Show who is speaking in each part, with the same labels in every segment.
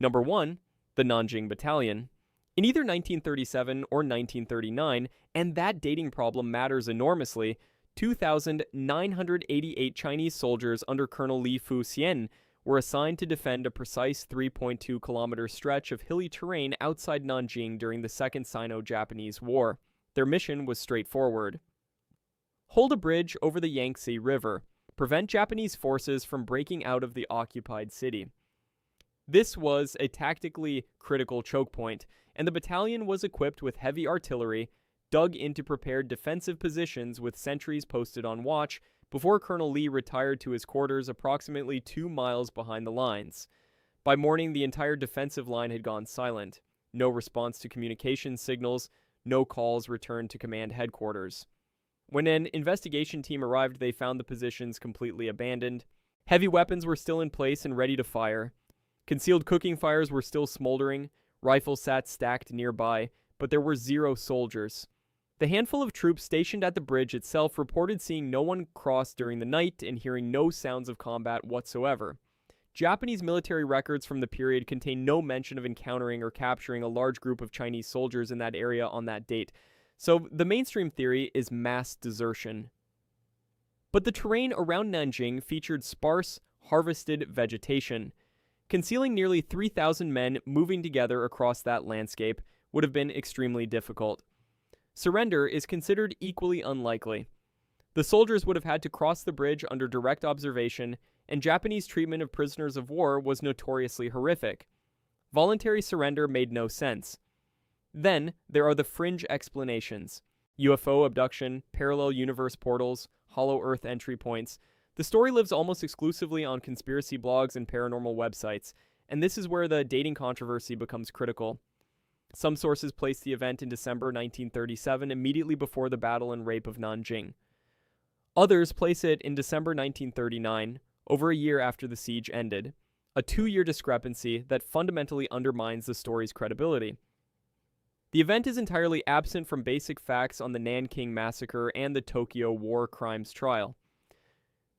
Speaker 1: Number 1, the Nanjing Battalion. In either 1937 or 1939, and that dating problem matters enormously, 2,988 Chinese soldiers under Colonel Li Fuxian were assigned to defend a precise 3.2-kilometer stretch of hilly terrain outside Nanjing during the Second Sino-Japanese War. Their mission was straightforward. Hold a bridge over the Yangtze River. Prevent Japanese forces from breaking out of the occupied city. This was a tactically critical choke point, and the battalion was equipped with heavy artillery, dug into prepared defensive positions with sentries posted on watch before Colonel Li retired to his quarters approximately 2 miles behind the lines. By morning, the entire defensive line had gone silent. No response to communication signals, no calls returned to command headquarters. When an investigation team arrived, they found the positions completely abandoned. Heavy weapons were still in place and ready to fire. Concealed cooking fires were still smoldering. Rifles sat stacked nearby, but there were 0 soldiers. The handful of troops stationed at the bridge itself reported seeing no one cross during the night and hearing no sounds of combat whatsoever. Japanese military records from the period contain no mention of encountering or capturing a large group of Chinese soldiers in that area on that date, so the mainstream theory is mass desertion. But the terrain around Nanjing featured sparse, harvested vegetation. Concealing nearly 3,000 men moving together across that landscape would have been extremely difficult. Surrender is considered equally unlikely. The soldiers would have had to cross the bridge under direct observation, and Japanese treatment of prisoners of war was notoriously horrific. Voluntary surrender made no sense. Then, there are the fringe explanations. UFO abduction, parallel universe portals, hollow earth entry points. The story lives almost exclusively on conspiracy blogs and paranormal websites, and this is where the dating controversy becomes critical. Some sources place the event in December 1937, immediately before the battle and rape of Nanjing. Others place it in December 1939, over a year after the siege ended, a 2-year discrepancy that fundamentally undermines the story's credibility. The event is entirely absent from basic facts on the Nanking Massacre and the Tokyo War Crimes Trial.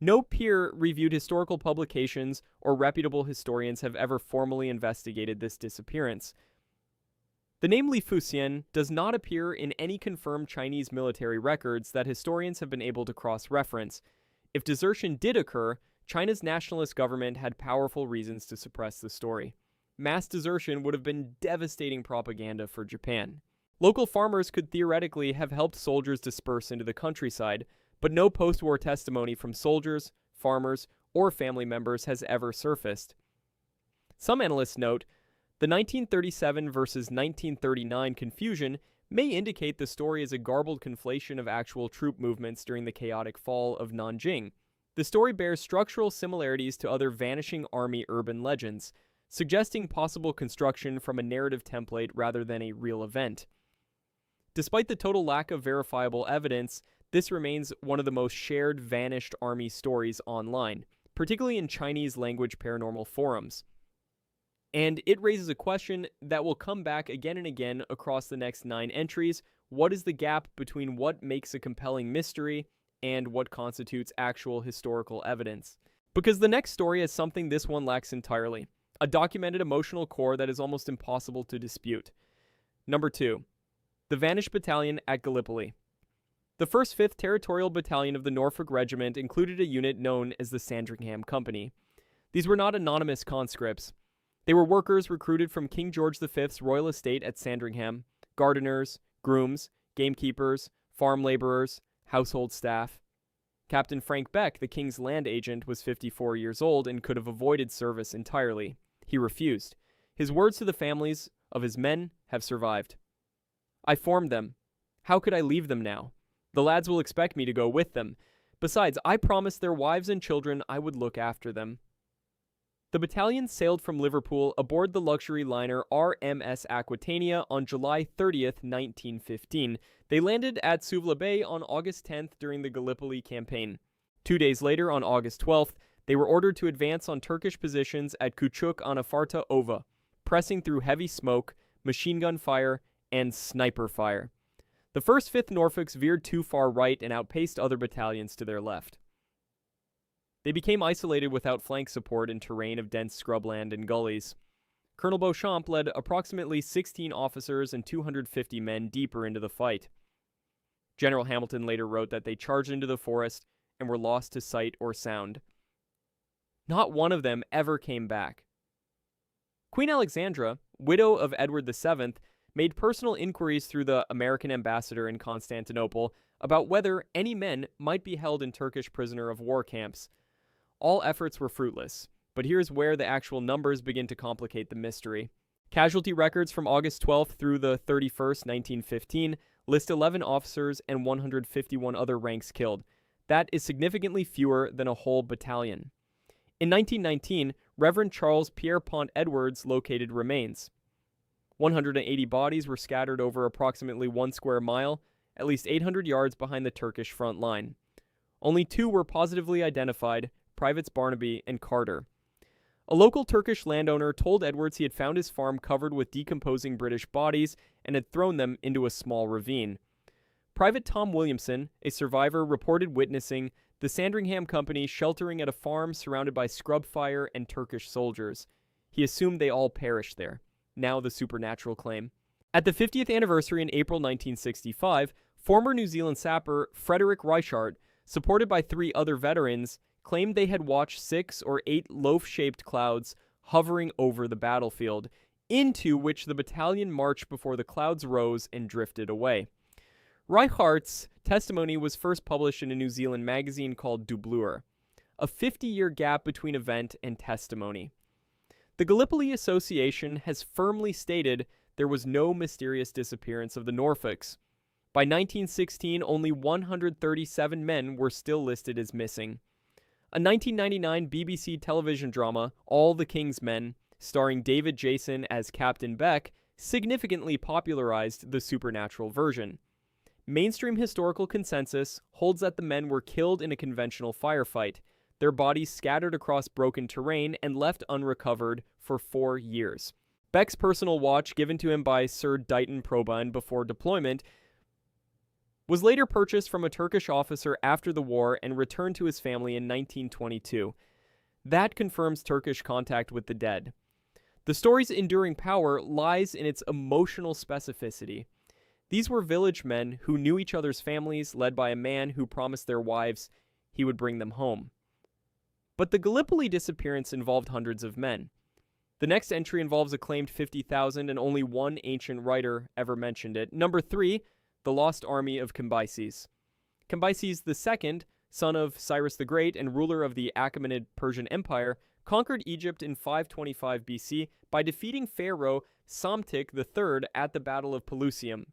Speaker 1: No peer-reviewed historical publications or reputable historians have ever formally investigated this disappearance. The name Li Fuxian does not appear in any confirmed Chinese military records that historians have been able to cross-reference. If desertion did occur, China's nationalist government had powerful reasons to suppress the story. Mass desertion would have been devastating propaganda for Japan. Local farmers could theoretically have helped soldiers disperse into the countryside, but no post-war testimony from soldiers, farmers, or family members has ever surfaced. Some analysts note the 1937 versus 1939 confusion may indicate the story is a garbled conflation of actual troop movements during the chaotic fall of Nanjing. The story bears structural similarities to other vanishing army urban legends, suggesting possible construction from a narrative template rather than a real event. Despite the total lack of verifiable evidence, this remains one of the most shared vanished army stories online, particularly in Chinese-language paranormal forums. And it raises a question that will come back again and again across the next 9 entries. What is the gap between what makes a compelling mystery and what constitutes actual historical evidence? Because the next story is something this one lacks entirely, a documented emotional core that is almost impossible to dispute. Number 2. The Vanish Battalion at Gallipoli. The 1st 5th Territorial Battalion of the Norfolk Regiment included a unit known as the Sandringham Company. These were not anonymous conscripts. They were workers recruited from King George V's royal estate at Sandringham, gardeners, grooms, gamekeepers, farm laborers, household staff. Captain Frank Beck, the king's land agent, was 54 years old and could have avoided service entirely. He refused. His words to the families of his men have survived. "I formed them. How could I leave them now? The lads will expect me to go with them. Besides, I promised their wives and children I would look after them." The battalion sailed from Liverpool aboard the luxury liner RMS Aquitania on July 30th, 1915. They landed at Suvla Bay on August 10th during the Gallipoli campaign. 2 days later, on August 12th, they were ordered to advance on Turkish positions at Küçük Anafarta Ova, pressing through heavy smoke, machine gun fire, and sniper fire. The 1st 5th Norfolks veered too far right and outpaced other battalions to their left. They became isolated without flank support in terrain of dense scrubland and gullies. Colonel Beauchamp led approximately 16 officers and 250 men deeper into the fight. General Hamilton later wrote that they charged into the forest and were lost to sight or sound. Not one of them ever came back. Queen Alexandra, widow of Edward VII, made personal inquiries through the American ambassador in Constantinople about whether any men might be held in Turkish prisoner of war camps. All efforts were fruitless, but here's where the actual numbers begin to complicate the mystery. Casualty records from August 12th through the 31st, 1915, list 11 officers and 151 other ranks killed. That is significantly fewer than a whole battalion. In 1919, Reverend Charles Pierpont Edwards located remains. 180 bodies were scattered over approximately 1 square mile, at least 800 yards behind the Turkish front line. Only 2 were positively identified, Privates Barnaby and Carter. A local Turkish landowner told Edwards he had found his farm covered with decomposing British bodies and had thrown them into a small ravine. Private Tom Williamson, a survivor, reported witnessing the Sandringham Company sheltering at a farm surrounded by scrub fire and Turkish soldiers. He assumed they all perished there. Now the supernatural claim. At the 50th anniversary in April 1965, former New Zealand sapper Frederick Reichart, supported by 3 other veterans, claimed they had watched 6 or 8 loaf-shaped clouds hovering over the battlefield, into which the battalion marched before the clouds rose and drifted away. Reichart's testimony was first published in a New Zealand magazine called Doublure, a 50-year gap between event and testimony. The Gallipoli Association has firmly stated there was no mysterious disappearance of the Norfolks. By 1916, only 137 men were still listed as missing. A 1999 BBC television drama, All the King's Men, starring David Jason as Captain Beck, significantly popularized the supernatural version. Mainstream historical consensus holds that the men were killed in a conventional firefight, their bodies scattered across broken terrain and left unrecovered for 4 years. Beck's personal watch, given to him by Sir Dighton Probyn before deployment, was later purchased from a Turkish officer after the war and returned to his family in 1922. That confirms Turkish contact with the dead. The story's enduring power lies in its emotional specificity. These were village men who knew each other's families, led by a man who promised their wives he would bring them home. But the Gallipoli disappearance involved hundreds of men. The next entry involves a claimed 50,000, and only one ancient writer ever mentioned it. Number 3, the lost army of Cambyses. Cambyses II, son of Cyrus the Great and ruler of the Achaemenid Persian Empire, conquered Egypt in 525 BC by defeating Pharaoh Psamtik III at the Battle of Pelusium.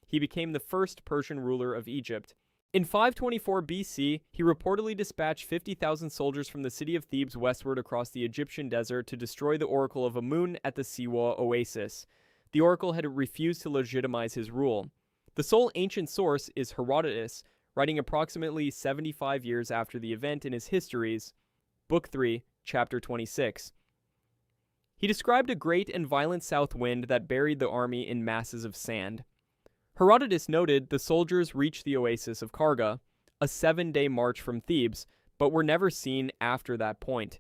Speaker 1: He became the first Persian ruler of Egypt. In 524 BC, he reportedly dispatched 50,000 soldiers from the city of Thebes westward across the Egyptian desert to destroy the oracle of Amun at the Siwa oasis. The oracle had refused to legitimize his rule. The sole ancient source is Herodotus, writing approximately 75 years after the event in his Histories, Book 3, Chapter 26. He described a great and violent south wind that buried the army in masses of sand. Herodotus noted the soldiers reached the oasis of Karga, a 7-day march from Thebes, but were never seen after that point.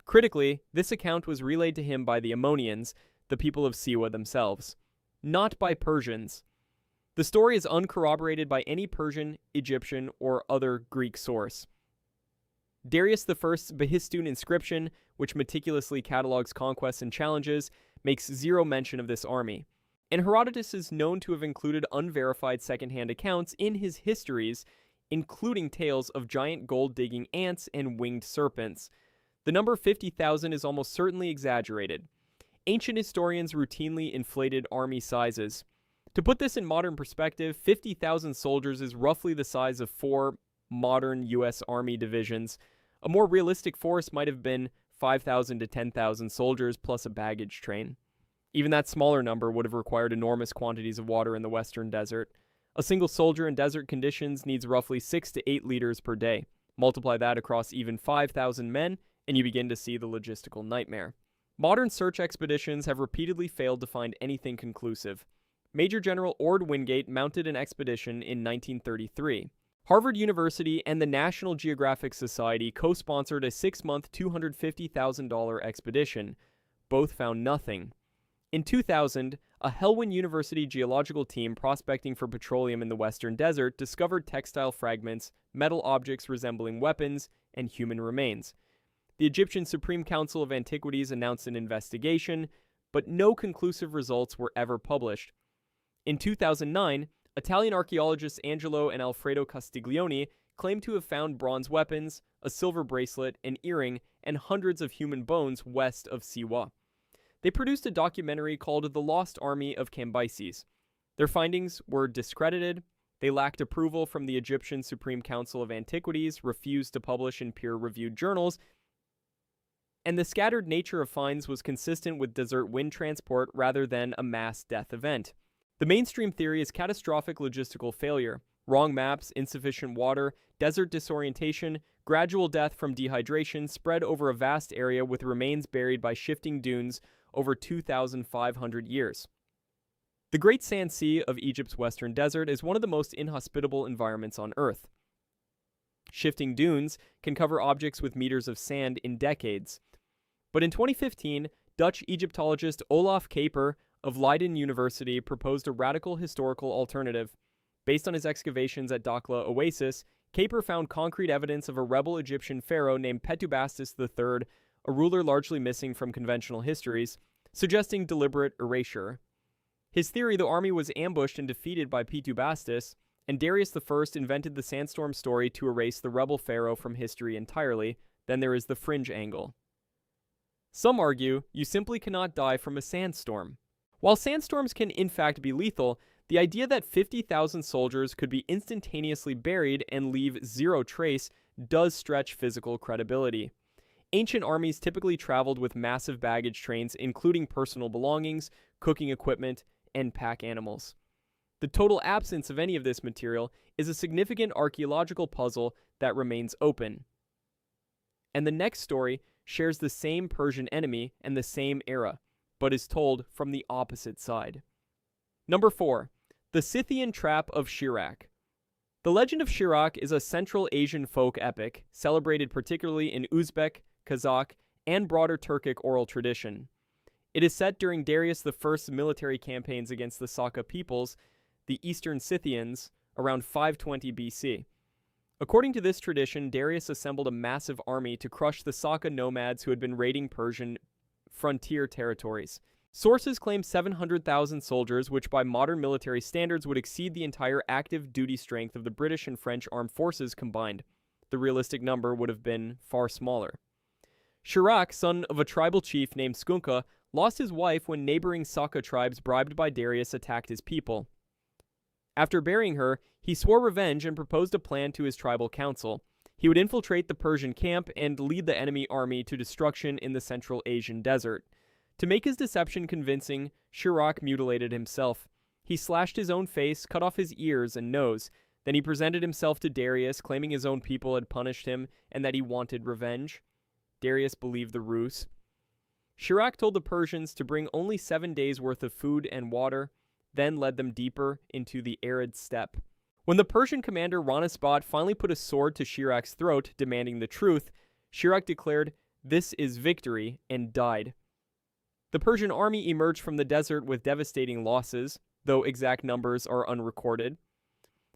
Speaker 1: Critically, this account was relayed to him by the Ammonians, the people of Siwa themselves, not by Persians. The story is uncorroborated by any Persian, Egyptian, or other Greek source. Darius I's Behistun inscription, which meticulously catalogs conquests and challenges, makes zero mention of this army. And Herodotus is known to have included unverified second-hand accounts in his histories, including tales of giant gold-digging ants and winged serpents. The number 50,000 is almost certainly exaggerated. Ancient historians routinely inflated army sizes. To put this in modern perspective, 50,000 soldiers is roughly the size of 4 modern U.S. Army divisions. A more realistic force might have been 5,000 to 10,000 soldiers plus a baggage train. Even that smaller number would have required enormous quantities of water in the western desert. A single soldier in desert conditions needs roughly 6 to 8 liters per day. Multiply that across even 5,000 men, and you begin to see the logistical nightmare. Modern search expeditions have repeatedly failed to find anything conclusive. Major General Ord Wingate mounted an expedition in 1933. Harvard University and the National Geographic Society co-sponsored a 6-month, $250,000 expedition. both found nothing. In 2000, a Helwan University geological team prospecting for petroleum in the Western Desert discovered textile fragments, metal objects resembling weapons, and human remains. The Egyptian Supreme Council of Antiquities announced an investigation, but no conclusive results were ever published. In 2009, Italian archaeologists Angelo and Alfredo Castiglione claimed to have found bronze weapons, a silver bracelet, an earring, and hundreds of human bones west of Siwa. They produced a documentary called The Lost Army of Cambyses. Their findings were discredited, they lacked approval from the Egyptian Supreme Council of Antiquities, refused to publish in peer-reviewed journals, and the scattered nature of finds was consistent with desert wind transport rather than a mass death event. The mainstream theory is catastrophic logistical failure, wrong maps, insufficient water, desert disorientation, gradual death from dehydration spread over a vast area with remains buried by shifting dunes over 2,500 years. The Great Sand Sea of Egypt's western desert is one of the most inhospitable environments on Earth. Shifting dunes can cover objects with meters of sand in decades. But in 2015, Dutch Egyptologist Olaf Kaper of Leiden University proposed a radical historical alternative. Based on his excavations at Dakhla Oasis, Kaper found concrete evidence of a rebel Egyptian pharaoh named Petubastis III, a ruler largely missing from conventional histories, suggesting deliberate erasure. His theory, the army was ambushed and defeated by Petubastis, and Darius I invented the sandstorm story to erase the rebel pharaoh from history entirely. Then there is the fringe angle. Some argue you simply cannot die from a sandstorm. While sandstorms can in fact be lethal, the idea that 50,000 soldiers could be instantaneously buried and leave zero trace does stretch physical credibility. Ancient armies typically traveled with massive baggage trains, including personal belongings, cooking equipment, and pack animals. The total absence of any of this material is a significant archaeological puzzle that remains open. And the next story shares the same Persian enemy and the same era, but is told from the opposite side. Number 4. The Scythian Trap of Shirak. The legend of Shirak is a Central Asian folk epic, celebrated particularly in Uzbek, Kazakh, and broader Turkic oral tradition. It is set during Darius I's military campaigns against the Saka peoples, the Eastern Scythians, around 520 BC. According to this tradition, Darius assembled a massive army to crush the Saka nomads who had been raiding Persian frontier territories. Sources claim 700,000 soldiers, which by modern military standards would exceed the entire active duty strength of the British and French armed forces combined. The realistic number would have been far smaller. Shirak, son of a tribal chief named Skunka, lost his wife when neighboring Saka tribes bribed by Darius attacked his people. After burying her, he swore revenge and proposed a plan to his tribal council. He would infiltrate the Persian camp and lead the enemy army to destruction in the Central Asian desert. To make his deception convincing, Shirak mutilated himself. He slashed his own face, cut off his ears and nose. Then he presented himself to Darius, claiming his own people had punished him and that he wanted revenge. Darius believed the ruse. Shirak told the Persians to bring only 7 days' worth of food and water, then led them deeper into the arid steppe. When the Persian commander Ranasbat finally put a sword to Shirak's throat, demanding the truth, Shirak declared, "This is victory," and died. The Persian army emerged from the desert with devastating losses, though exact numbers are unrecorded.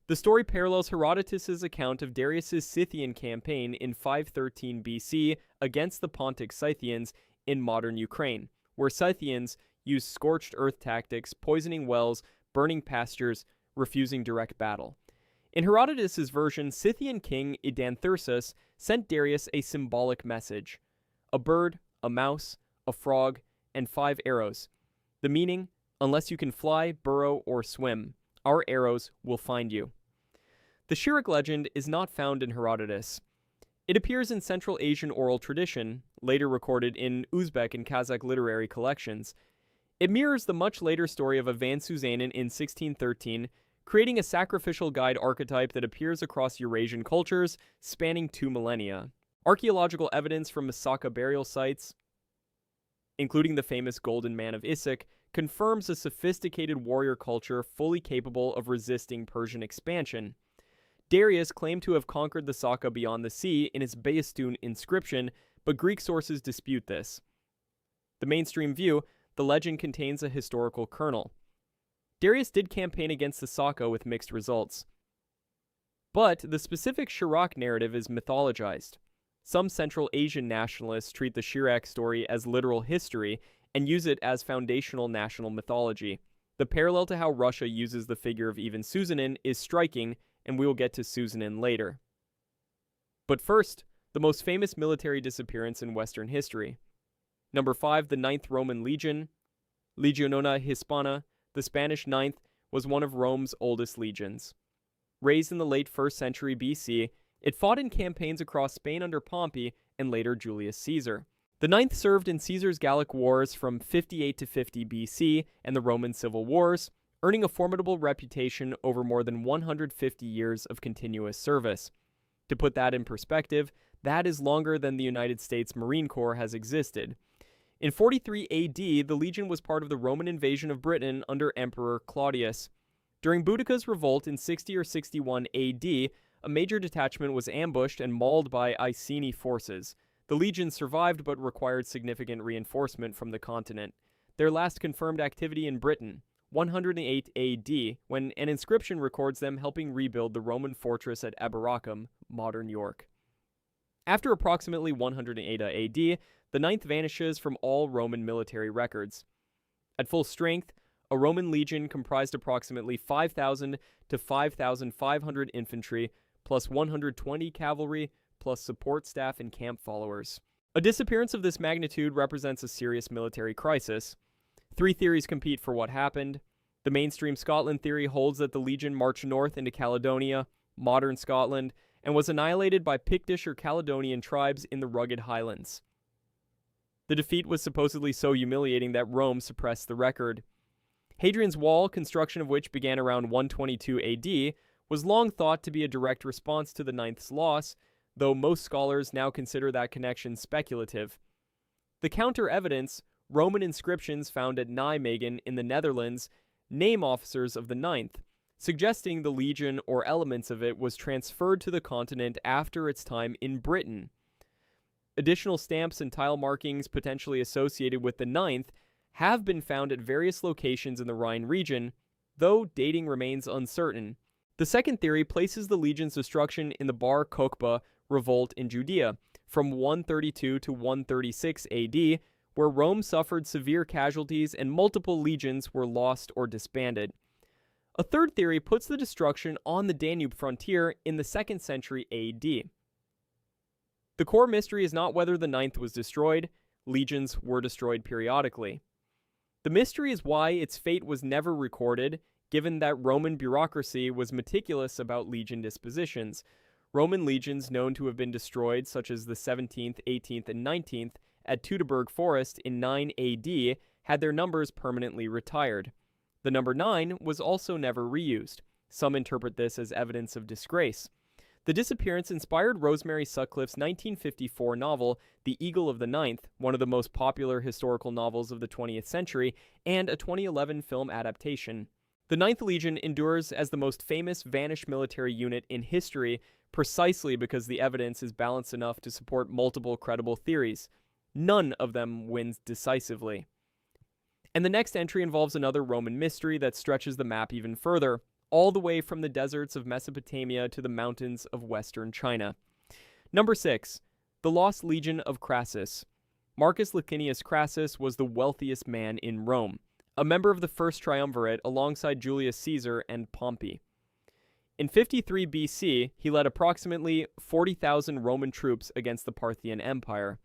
Speaker 1: The story parallels Herodotus' account of Darius' Scythian campaign in 513 BC against the Pontic Scythians in modern Ukraine, where Scythians used scorched earth tactics, poisoning wells, burning pastures, refusing direct battle. In Herodotus' version, Scythian king Idanthyrsus sent Darius a symbolic message: a bird, a mouse, a frog, and 5 arrows. The meaning: unless you can fly, burrow, or swim, our arrows will find you. The Shirak legend is not found in Herodotus. It appears in Central Asian oral tradition, later recorded in Uzbek and Kazakh literary collections. It mirrors the much later story of Ivan Susanin in 1613, creating a sacrificial guide archetype that appears across Eurasian cultures, spanning 2 millennia. Archaeological evidence from Masaka burial sites, including the famous Golden Man of Issyk, confirms a sophisticated warrior culture fully capable of resisting Persian expansion. Darius claimed to have conquered the Saka beyond the sea in his Bayestun inscription, but Greek sources dispute this. The mainstream view, the legend contains a historical kernel. Darius did campaign against the Saka with mixed results. But the specific Shirak narrative is mythologized. Some Central Asian nationalists treat the Shirak story as literal history and use it as foundational national mythology. The parallel to how Russia uses the figure of even Susanin is striking, and we will get to Susanin later. But first, the most famous military disappearance in Western history. Number 5, the 9th Roman Legion, Legionona Hispana, the Spanish 9th, was one of Rome's oldest legions. Raised in the late 1st century BC, it fought in campaigns across Spain under Pompey and later Julius Caesar. The 9th served in Caesar's Gallic Wars from 58 to 50 BC and the Roman Civil Wars, earning a formidable reputation over more than 150 years of continuous service. To put that in perspective, that is longer than the United States Marine Corps has existed. In 43 AD, the legion was part of the Roman invasion of Britain under Emperor Claudius. During Boudicca's revolt in 60 or 61 AD, a major detachment was ambushed and mauled by Iceni forces. The legion survived but required significant reinforcement from the continent. Their last confirmed activity in Britain, 108 AD, when an inscription records them helping rebuild the Roman fortress at Eboracum, modern York. After approximately 108 AD, the 9th vanishes from all Roman military records. At full strength, a Roman legion comprised approximately 5,000 to 5,500 infantry, plus 120 cavalry, plus support staff and camp followers. A disappearance of this magnitude represents a serious military crisis. 3 theories compete for what happened. The mainstream Scotland theory holds that the legion marched north into Caledonia, modern Scotland, and was annihilated by Pictish or Caledonian tribes in the rugged highlands. The defeat was supposedly so humiliating that Rome suppressed the record. Hadrian's Wall, construction of which began around 122 AD, was long thought to be a direct response to the 9th's loss, though most scholars now consider that connection speculative. The counter-evidence, Roman inscriptions found at Nijmegen in the Netherlands, name officers of the 9th, suggesting the legion or elements of it was transferred to the continent after its time in Britain. Additional stamps and tile markings potentially associated with the 9th have been found at various locations in the Rhine region, though dating remains uncertain. The second theory places the legion's destruction in the Bar Kokhba revolt in Judea from 132 to 136 AD, where Rome suffered severe casualties and multiple legions were lost or disbanded. A third theory puts the destruction on the Danube frontier in the 2nd century AD. The core mystery is not whether the 9th was destroyed. Legions were destroyed periodically. The mystery is why its fate was never recorded, given that Roman bureaucracy was meticulous about legion dispositions. Roman legions known to have been destroyed, such as the 17th, 18th, and 19th, at Teutoburg Forest in 9 AD, had their numbers permanently retired. The number 9 was also never reused. Some interpret this as evidence of disgrace. The disappearance inspired Rosemary Sutcliffe's 1954 novel, The Eagle of the Ninth, one of the most popular historical novels of the 20th century, and a 2011 film adaptation. The 9th Legion endures as the most famous vanished military unit in history precisely because the evidence is balanced enough to support multiple credible theories. None of them wins decisively. And the next entry involves another Roman mystery that stretches the map even further, all the way from the deserts of Mesopotamia to the mountains of western China. Number 6. The Lost Legion of Crassus. Marcus Licinius Crassus was the wealthiest man in Rome, a member of the First Triumvirate alongside Julius Caesar and Pompey. In 53 BC, he led approximately 40,000 Roman troops against the Parthian Empire.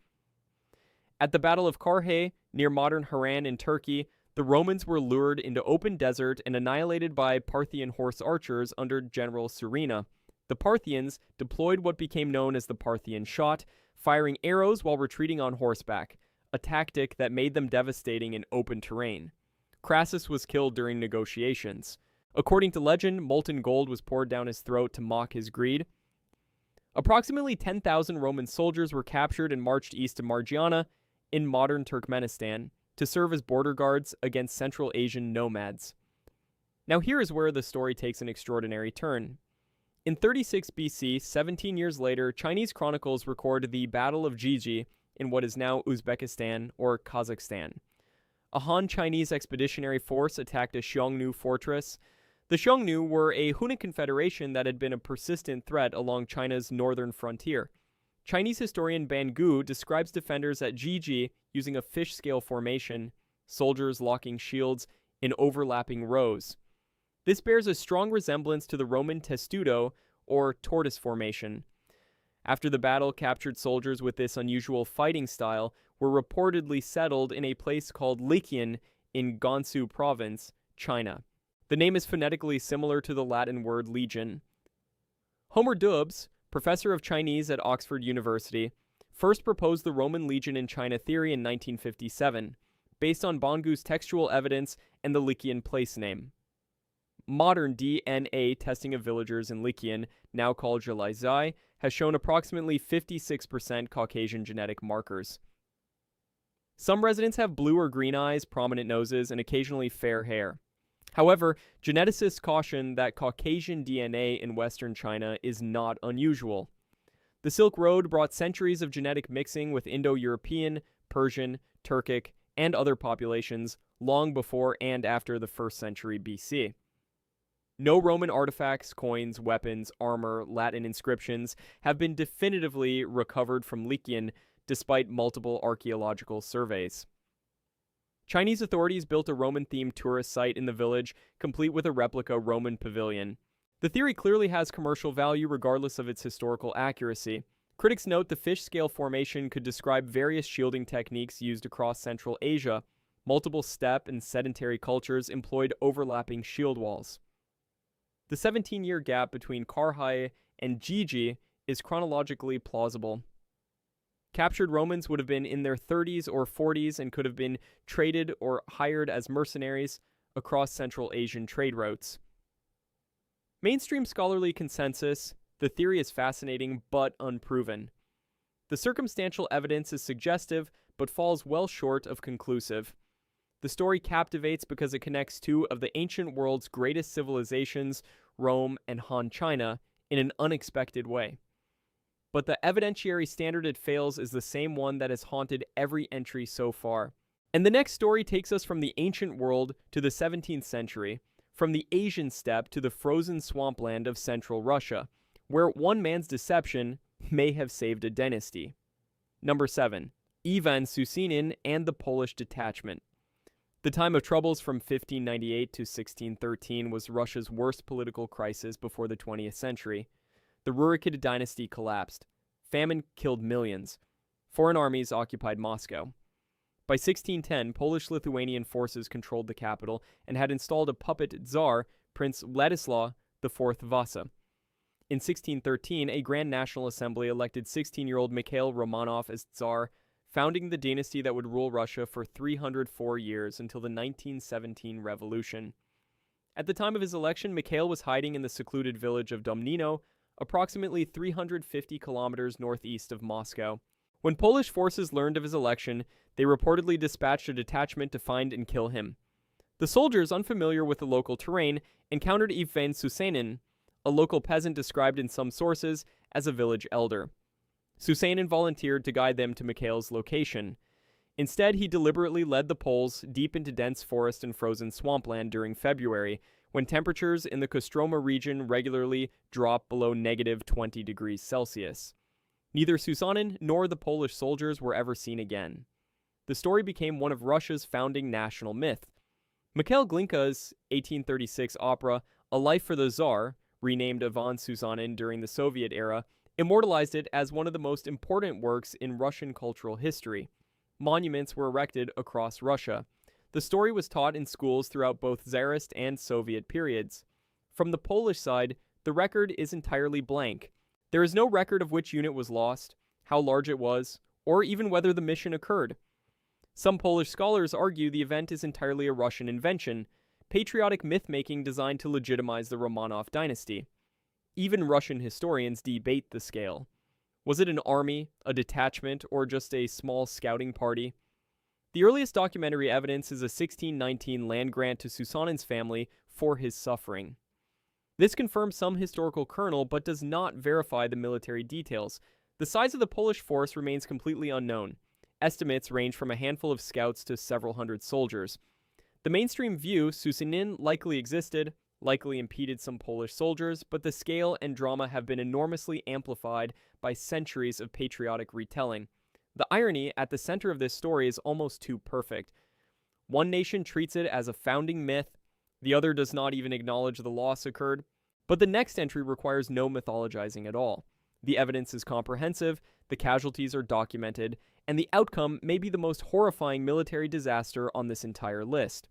Speaker 1: At the Battle of Carrhae, near modern Haran in Turkey, the Romans were lured into open desert and annihilated by Parthian horse archers under General Surena. The Parthians deployed what became known as the Parthian shot, firing arrows while retreating on horseback, a tactic that made them devastating in open terrain. Crassus was killed during negotiations. According to legend, molten gold was poured down his throat to mock his greed. Approximately 10,000 Roman soldiers were captured and marched east to Margiana, in modern Turkmenistan, to serve as border guards against Central Asian nomads. Now here is where the story takes an extraordinary turn. In 36 BC, 17 years later, Chinese chronicles record the Battle of Jiji, in what is now Uzbekistan or Kazakhstan. A Han-Chinese expeditionary force attacked a Xiongnu fortress. The Xiongnu were a Hunnic confederation that had been a persistent threat along China's northern frontier. Chinese historian Ban Gu describes defenders at Jiji using a fish-scale formation, soldiers locking shields in overlapping rows. This bears a strong resemblance to the Roman testudo, or tortoise formation. After the battle, captured soldiers with this unusual fighting style were reportedly settled in a place called Liqian in Gansu province, China. The name is phonetically similar to the Latin word legion. Homer Dubs, professor of Chinese at Oxford University, first proposed the Roman legion in China theory in 1957, based on Bangu's textual evidence and the Liqian place name. Modern DNA testing of villagers in Liqian, now called Zhalizai, has shown approximately 56% Caucasian genetic markers. Some residents have blue or green eyes, prominent noses, and occasionally fair hair. However, geneticists caution that Caucasian DNA in Western China is not unusual. The Silk Road brought centuries of genetic mixing with Indo-European, Persian, Turkic, and other populations long before and after the 1st century BC. No Roman artifacts, coins, weapons, armor, Latin inscriptions have been definitively recovered from Liqian despite multiple archaeological surveys. Chinese authorities built a Roman-themed tourist site in the village, complete with a replica Roman pavilion. The theory clearly has commercial value regardless of its historical accuracy. Critics note the fish-scale formation could describe various shielding techniques used across Central Asia. Multiple steppe and sedentary cultures employed overlapping shield walls. The 17-year gap between Karhai and Jiji is chronologically plausible. Captured Romans would have been in their 30s or 40s and could have been traded or hired as mercenaries across Central Asian trade routes. Mainstream scholarly consensus: the theory is fascinating but unproven. The circumstantial evidence is suggestive but falls well short of conclusive. The story captivates because it connects two of the ancient world's greatest civilizations, Rome and Han China, in an unexpected way. But the evidentiary standard it fails is the same one that has haunted every entry so far. And the next story takes us from the ancient world to the 17th century, from the Asian steppe to the frozen swampland of central Russia, where one man's deception may have saved a dynasty. Number 7. Ivan Susanin and the Polish Detachment. The time of troubles from 1598 to 1613 was Russia's worst political crisis before the 20th century. The Rurikid dynasty collapsed. Famine killed millions. Foreign armies occupied Moscow. By 1610, Polish-Lithuanian forces controlled the capital and had installed a puppet Tsar, Prince Ladislaw IV Vasa. In 1613, a Grand National Assembly elected 16-year-old Mikhail Romanov as Tsar, founding the dynasty that would rule Russia for 304 years until the 1917 revolution. At the time of his election, Mikhail was hiding in the secluded village of Domnino, approximately 350 kilometers northeast of Moscow. When Polish forces learned of his election, they reportedly dispatched a detachment to find and kill him. The soldiers, unfamiliar with the local terrain, encountered Ivan Susanin, a local peasant described in some sources as a village elder. Susanin volunteered to guide them to Mikhail's location. Instead, he deliberately led the Poles deep into dense forest and frozen swampland during February, when temperatures in the Kostroma region regularly drop below negative 20 degrees Celsius. Neither Susanin nor the Polish soldiers were ever seen again. The story became one of Russia's founding national myth. Mikhail Glinka's 1836 opera, A Life for the Tsar, renamed Ivan Susanin during the Soviet era, immortalized it as one of the most important works in Russian cultural history. Monuments were erected across Russia. The story was taught in schools throughout both Tsarist and Soviet periods. From the Polish side, the record is entirely blank. There is no record of which unit was lost, how large it was, or even whether the mission occurred. Some Polish scholars argue the event is entirely a Russian invention, patriotic myth-making designed to legitimize the Romanov dynasty. Even Russian historians debate the scale. Was it an army, a detachment, or just a small scouting party? The earliest documentary evidence is a 1619 land grant to Susanin's family for his suffering. This confirms some historical kernel, but does not verify the military details. The size of the Polish force remains completely unknown. estimates range from a handful of scouts to several hundred soldiers. The mainstream view, Susanin likely existed, likely impeded some Polish soldiers, but the scale and drama have been enormously amplified by centuries of patriotic retelling. The irony at the center of this story is almost too perfect. One nation treats it as a founding myth, the other does not even acknowledge the loss occurred, but the next entry requires no mythologizing at all. The evidence is comprehensive, the casualties are documented, and the outcome may be the most horrifying military disaster on this entire list.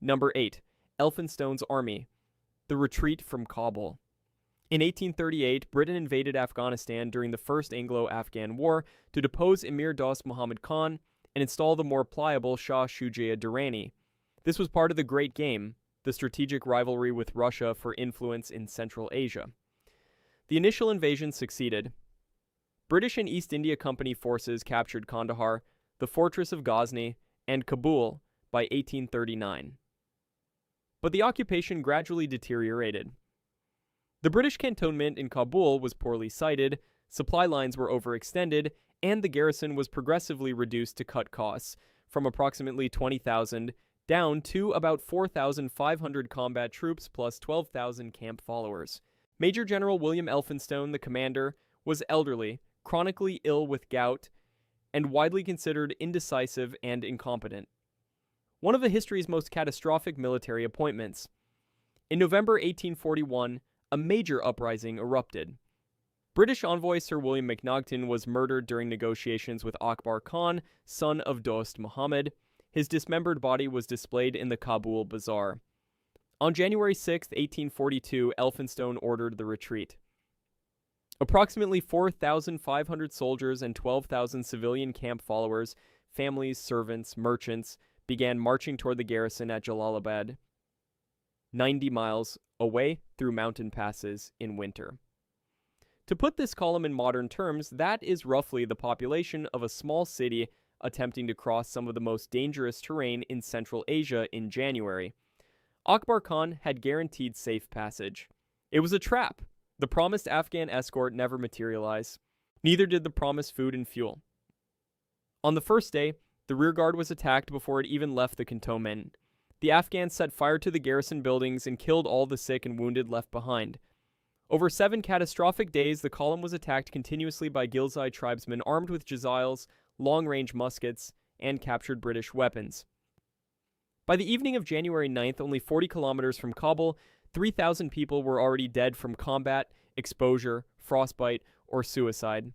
Speaker 1: Number 8. Elphinstone's Army. The retreat from Kabul. In 1838, Britain invaded Afghanistan during the First Anglo-Afghan War to depose Emir Dost Muhammad Khan and install the more pliable Shah Shuja Durrani. This was part of the Great Game, the strategic rivalry with Russia for influence in Central Asia. The initial invasion succeeded. British and East India Company forces captured Kandahar, the fortress of Ghazni, and Kabul by 1839. But the occupation gradually deteriorated. The British cantonment in Kabul was poorly sited, supply lines were overextended, and the garrison was progressively reduced to cut costs, from approximately 20,000 down to about 4,500 combat troops plus 12,000 camp followers. Major General William Elphinstone, the commander, was elderly, chronically ill with gout, and widely considered indecisive and incompetent. One of the history's most catastrophic military appointments. In November 1841, a major uprising erupted. British envoy Sir William Macnaghten was murdered during negotiations with Akbar Khan, son of Dost Muhammad. His dismembered body was displayed in the Kabul Bazaar. On January 6, 1842, Elphinstone ordered the retreat. Approximately 4,500 soldiers and 12,000 civilian camp followers, families, servants, merchants, began marching toward the garrison at Jalalabad, 90 miles away through mountain passes in winter. To put this column in modern terms, that is roughly the population of a small city attempting to cross some of the most dangerous terrain in Central Asia in January. Akbar Khan had guaranteed safe passage. It was a trap. The promised Afghan escort never materialized. Neither did the promised food and fuel. On the first day, the rearguard was attacked before it even left the cantonment. The Afghans set fire to the garrison buildings and killed all the sick and wounded left behind. Over 7 catastrophic days, the column was attacked continuously by Ghilzai tribesmen armed with jaziles, long-range muskets, and captured British weapons. By the evening of January 9th, only 40 kilometers from Kabul, 3,000 people were already dead from combat, exposure, frostbite, or suicide.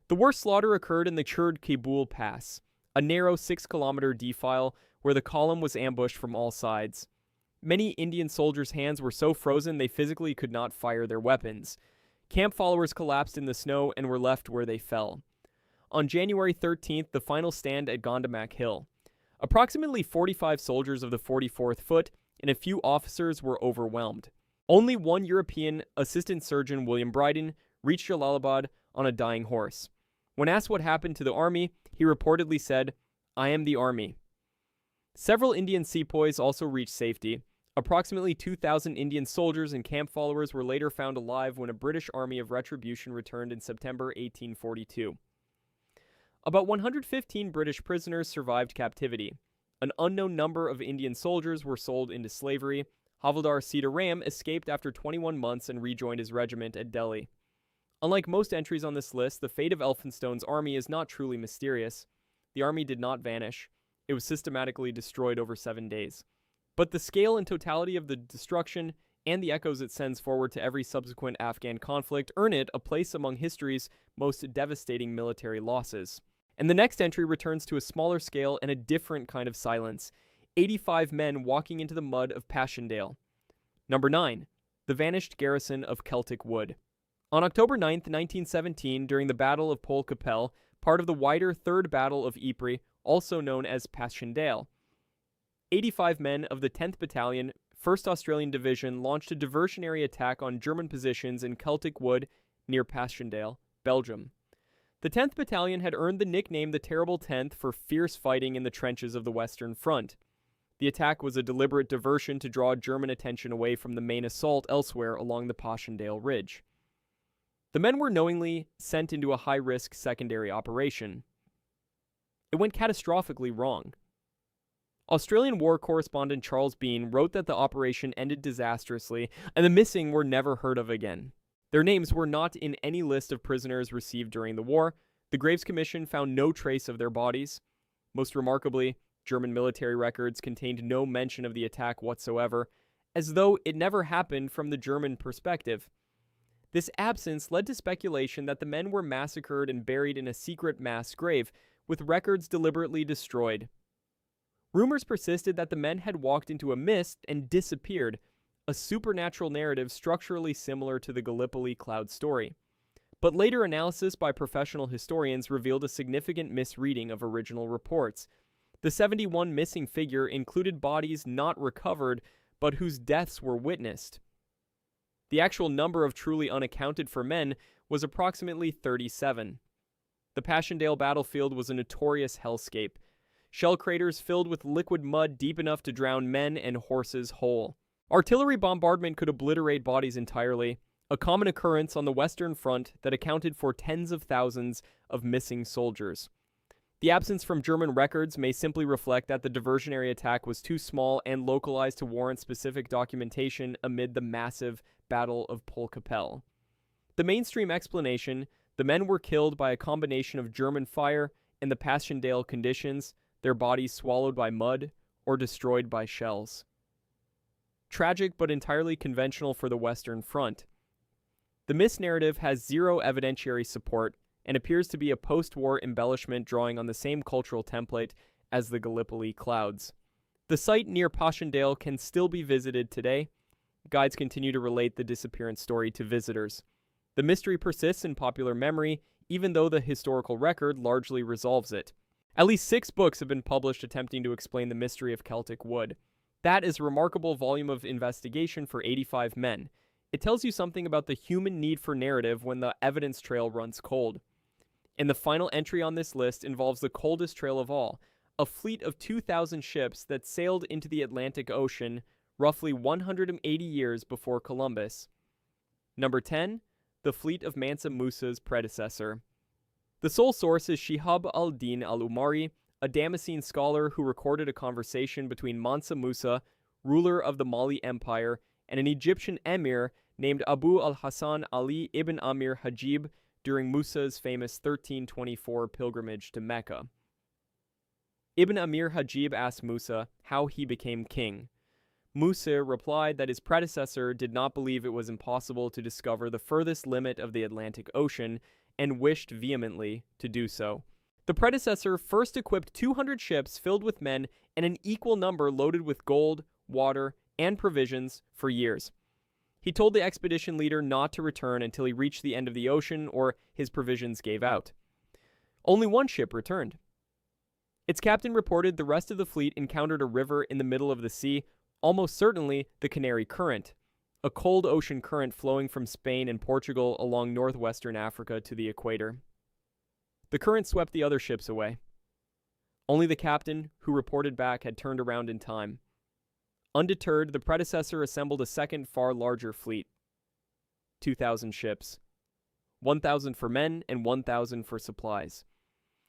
Speaker 1: The worst slaughter occurred in the Churd Kabul Pass, a narrow 6-kilometer defile where the column was ambushed from all sides. Many Indian soldiers' hands were so frozen they physically could not fire their weapons. Camp followers collapsed in the snow and were left where they fell. On January 13th, the final stand at Gandamak Hill. Approximately 45 soldiers of the 44th Foot and a few officers were overwhelmed. Only one European, Assistant Surgeon William Bryden, reached Jalalabad on a dying horse. When asked what happened to the army, he reportedly said, "I am the army." Several Indian sepoys also reached safety. Approximately 2,000 Indian soldiers and camp followers were later found alive when a British army of retribution returned in September 1842. About 115 British prisoners survived captivity. An unknown number of Indian soldiers were sold into slavery. Havildar Sita Ram escaped after 21 months and rejoined his regiment at Delhi. Unlike most entries on this list, the fate of Elphinstone's army is not truly mysterious. The army did not vanish. It was systematically destroyed over 7 days. But the scale and totality of the destruction and the echoes it sends forward to every subsequent Afghan conflict earn it a place among history's most devastating military losses. And the next entry returns to a smaller scale and a different kind of silence. 85 men walking into the mud of Passchendaele. Number 9. The vanished garrison of Celtic Wood. On October 9th, 1917, during the Battle of Pol Capel, part of the wider Third Battle of Ypres, also known as Passchendaele, 85 men of the 10th Battalion, 1st Australian Division launched a diversionary attack on German positions in Celtic Wood near Passchendaele, Belgium. The 10th Battalion had earned the nickname the Terrible 10th for fierce fighting in the trenches of the Western Front. The attack was a deliberate diversion to draw German attention away from the main assault elsewhere along the Passchendaele Ridge. The men were knowingly sent into a high-risk secondary operation. it went catastrophically wrong. Australian war correspondent Charles Bean wrote that the operation ended disastrously, and the missing were never heard of again. Their names were not in any list of prisoners received during the war. The Graves Commission found no trace of their bodies. Most remarkably, German military records contained no mention of the attack whatsoever, as though it never happened from the German perspective. This absence led to speculation that the men were massacred and buried in a secret mass grave, with records deliberately destroyed. Rumors persisted that the men had walked into a mist and disappeared, a supernatural narrative structurally similar to the Gallipoli cloud story. But later analysis by professional historians revealed a significant misreading of original reports. The 71 missing figure included bodies not recovered, but whose deaths were witnessed. The actual number of truly unaccounted for men was approximately 37. The Passchendaele battlefield was a notorious hellscape. Shell craters filled with liquid mud deep enough to drown men and horses whole. Artillery bombardment could obliterate bodies entirely, a common occurrence on the Western Front that accounted for tens of thousands of missing soldiers. The absence from German records may simply reflect that the diversionary attack was too small and localized to warrant specific documentation amid the massive Battle of Polkapelle. The mainstream explanation, the men were killed by a combination of German fire and the Passchendaele conditions, their bodies swallowed by mud or destroyed by shells. Tragic but entirely conventional for the Western Front. The myth narrative has zero evidentiary support and appears to be a post-war embellishment drawing on the same cultural template as the Gallipoli clouds. The site near Passchendaele can still be visited today. Guides continue to relate the disappearance story to visitors. The mystery persists in popular memory, even though the historical record largely resolves it. At least 6 books have been published attempting to explain the mystery of Celtic wood. That is a remarkable volume of investigation for 85 men. It tells you something about the human need for narrative when the evidence trail runs cold. And the final entry on this list involves the coldest trail of all, a fleet of 2,000 ships that sailed into the Atlantic Ocean roughly 180 years before Columbus. Number 10, the fleet of Mansa Musa's predecessor. The sole source is Shihab al-Din al-Umari, a Damascene scholar who recorded a conversation between Mansa Musa, ruler of the Mali Empire, and an Egyptian emir named Abu al-Hasan Ali ibn Amir Hajib during Musa's famous 1324 pilgrimage to Mecca. Ibn Amir Hajib asked Musa how he became king. Musa replied that his predecessor did not believe it was impossible to discover the furthest limit of the Atlantic Ocean and wished vehemently to do so. The predecessor first equipped 200 ships filled with men and an equal number loaded with gold, water, and provisions for years. He told the expedition leader not to return until he reached the end of the ocean or his provisions gave out. Only one ship returned. Its captain reported the rest of the fleet encountered a river in the middle of the sea, almost certainly the Canary Current, a cold ocean current flowing from Spain and Portugal along northwestern Africa to the equator. The current swept the other ships away. Only the captain, who reported back, had turned around in time. Undeterred, the predecessor assembled a second, far larger fleet. 2,000 ships. 1,000 for men and 1,000 for supplies.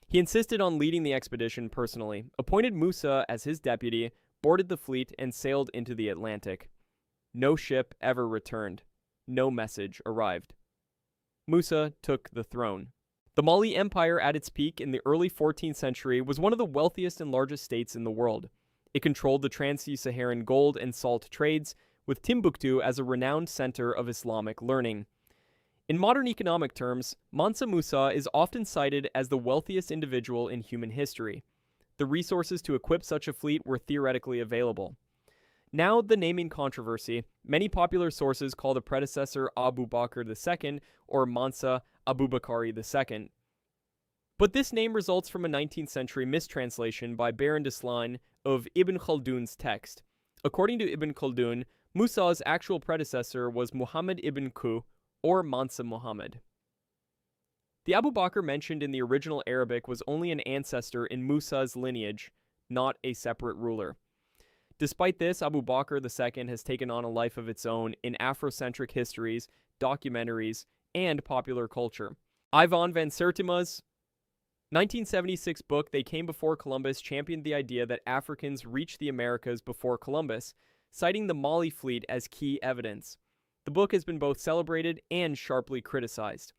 Speaker 1: He insisted on leading the expedition personally, appointed Musa as his deputy, boarded the fleet, and sailed into the Atlantic. No ship ever returned. No message arrived. Musa took the throne. The Mali Empire at its peak in the early 14th century was one of the wealthiest and largest states in the world. It controlled the trans-Saharan gold and salt trades, with Timbuktu as a renowned center of Islamic learning. In modern economic terms, Mansa Musa is often cited as the wealthiest individual in human history. The resources to equip such a fleet were theoretically available. Now, the naming controversy, many popular sources call the predecessor Abu Bakr II or Mansa Abubakari II. But this name results from a 19th century mistranslation by Baron Desline of Ibn Khaldun's text. According to Ibn Khaldun, Musa's actual predecessor was Muhammad ibn Ku, or Mansa Muhammad. The Abu Bakr mentioned in the original Arabic was only an ancestor in Musa's lineage, not a separate ruler. Despite this, Abu Bakr II has taken on a life of its own in Afrocentric histories, documentaries, and popular culture. Ivan van Sertima's 1976 book They Came Before Columbus championed the idea that Africans reached the Americas before Columbus, citing the Mali fleet as key evidence. The book has been both celebrated and sharply criticized.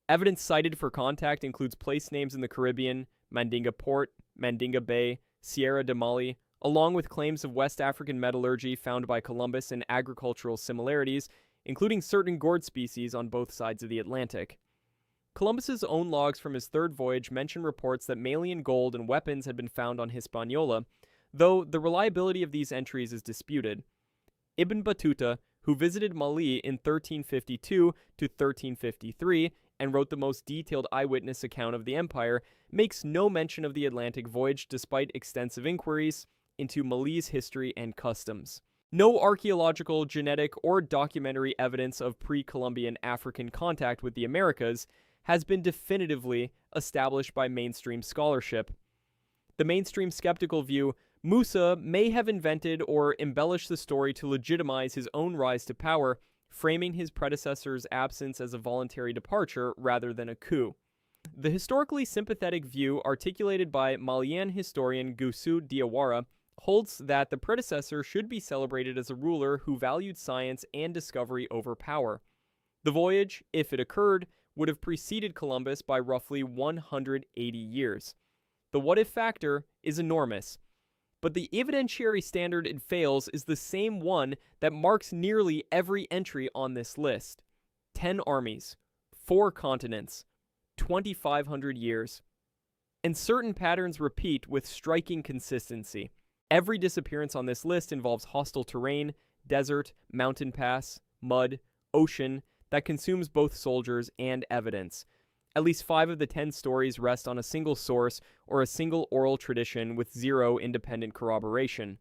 Speaker 1: Evidence cited for contact includes place names in the Caribbean, Mandinga Port, Mandinga Bay, Sierra de Mali, along with claims of West African metallurgy found by Columbus and agricultural similarities, including certain gourd species on both sides of the Atlantic. Columbus's own logs from his third voyage mention reports that Malian gold and weapons had been found on Hispaniola, though the reliability of these entries is disputed. Ibn Battuta, who visited Mali in 1352 to 1353 and wrote the most detailed eyewitness account of the empire, makes no mention of the Atlantic voyage despite extensive inquiries into Mali's history and customs. No archaeological, genetic, or documentary evidence of pre-Columbian African contact with the Americas has been definitively established by mainstream scholarship. The mainstream skeptical view Musa may have invented or embellished the story to legitimize his own rise to power, framing his predecessor's absence as a voluntary departure rather than a coup. The historically sympathetic view articulated by Malian historian Goussou Diawara holds that the predecessor should be celebrated as a ruler who valued science and discovery over power. The voyage, if it occurred, would have preceded Columbus by roughly 180 years. The what-if factor is enormous, but the evidentiary standard it fails is the same one that marks nearly every entry on this list. 10 armies, 4 continents, 2,500 years. And certain patterns repeat with striking consistency. Every disappearance on this list involves hostile terrain, desert, mountain pass, mud, ocean, that consumes both soldiers and evidence. At least 5 of the 10 stories rest on a single source or a single oral tradition with zero independent corroboration.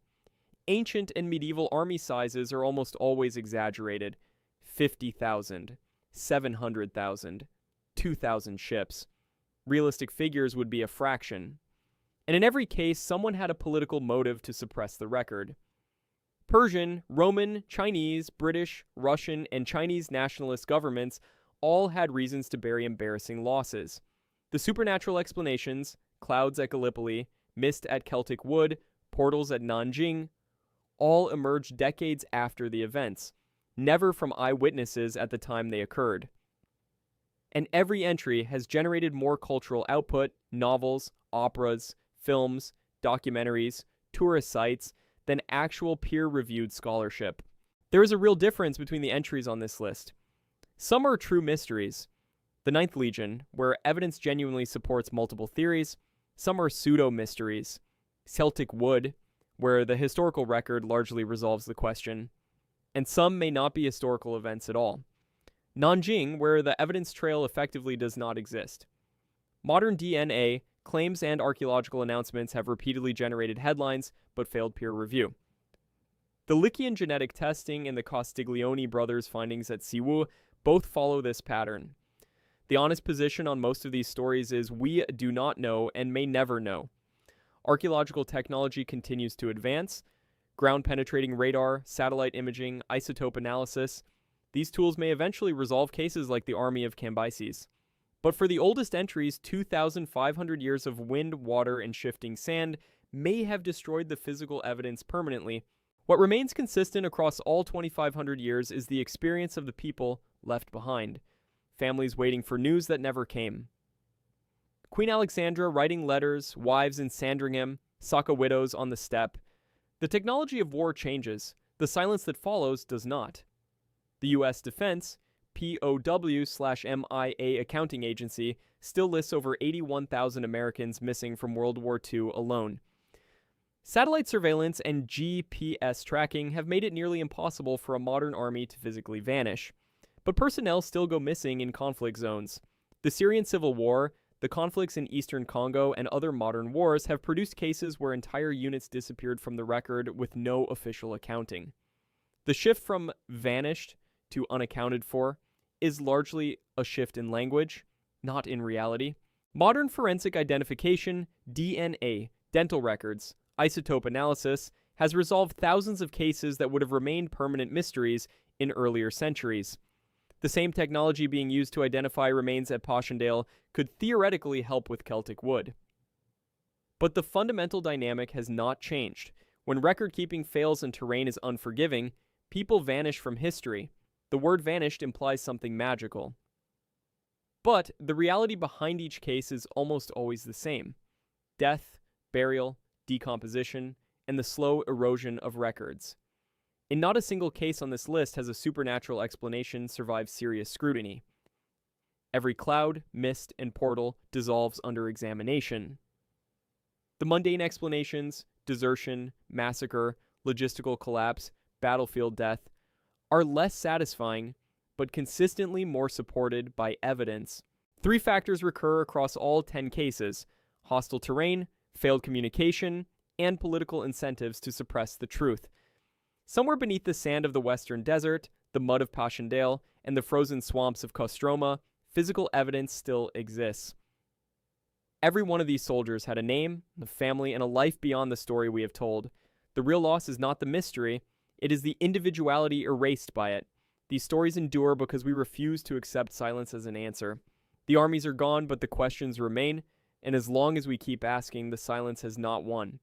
Speaker 1: Ancient and medieval army sizes are almost always exaggerated. 50,000, 700,000, 2,000 ships. Realistic figures would be a fraction. And in every case, someone had a political motive to suppress the record. Persian, Roman, Chinese, British, Russian, and Chinese nationalist governments all had reasons to bury embarrassing losses. The supernatural explanations, clouds at Gallipoli, mist at Celtic Wood, portals at Nanjing, all emerged decades after the events, never from eyewitnesses at the time they occurred. And every entry has generated more cultural output, novels, operas, films, documentaries, tourist sites, than actual peer-reviewed scholarship. There is a real difference between the entries on this list. Some are true mysteries. The Ninth Legion, where evidence genuinely supports multiple theories. Some are pseudo-mysteries. Celtic Wood, where the historical record largely resolves the question. And some may not be historical events at all. Nanjing, where the evidence trail effectively does not exist. Modern DNA, claims, and archaeological announcements have repeatedly generated headlines, but failed peer review. The Lycian genetic testing and the Castiglione brothers' findings at Siwu both follow this pattern. The honest position on most of these stories is we do not know and may never know. Archaeological technology continues to advance. Ground-penetrating radar, satellite imaging, isotope analysis. These tools may eventually resolve cases like the army of Cambyses. But for the oldest entries, 2,500 years of wind, water, and shifting sand may have destroyed the physical evidence permanently. What remains consistent across all 2,500 years is the experience of the people left behind. Families waiting for news that never came. Queen Alexandra writing letters, wives in Sandringham, Saka widows on the steppe. The technology of war changes. The silence that follows does not. The U.S. Defense, POW/MIA accounting agency, still lists over 81,000 Americans missing from World War II alone. Satellite surveillance and GPS tracking have made it nearly impossible for a modern army to physically vanish. But personnel still go missing in conflict zones. The Syrian civil war, the conflicts in eastern Congo, and other modern wars have produced cases where entire units disappeared from the record with no official accounting. The shift from vanished to unaccounted for is largely a shift in language, not in reality. Modern forensic identification, DNA, dental records, isotope analysis has resolved thousands of cases that would have remained permanent mysteries in earlier centuries. The same technology being used to identify remains at Passchendaele could theoretically help with Celtic wood. But the fundamental dynamic has not changed. When record-keeping fails and terrain is unforgiving, people vanish from history. The word vanished implies something magical. But the reality behind each case is almost always the same: death, burial, decomposition, and the slow erosion of records. And not a single case on this list has a supernatural explanation survived serious scrutiny. Every cloud, mist, and portal dissolves under examination. The mundane explanations, desertion, massacre, logistical collapse, battlefield death, are less satisfying, but consistently more supported by evidence. 3 factors recur across all 10 cases: hostile terrain, failed communication, and political incentives to suppress the truth. Somewhere beneath the sand of the western desert, the mud of Passchendaele, and the frozen swamps of Kostroma, physical evidence still exists. Every one of these soldiers had a name, a family, and a life beyond the story we have told. The real loss is not the mystery, it is the individuality erased by it. These stories endure because we refuse to accept silence as an answer. The armies are gone, but the questions remain, and as long as we keep asking, the silence has not won.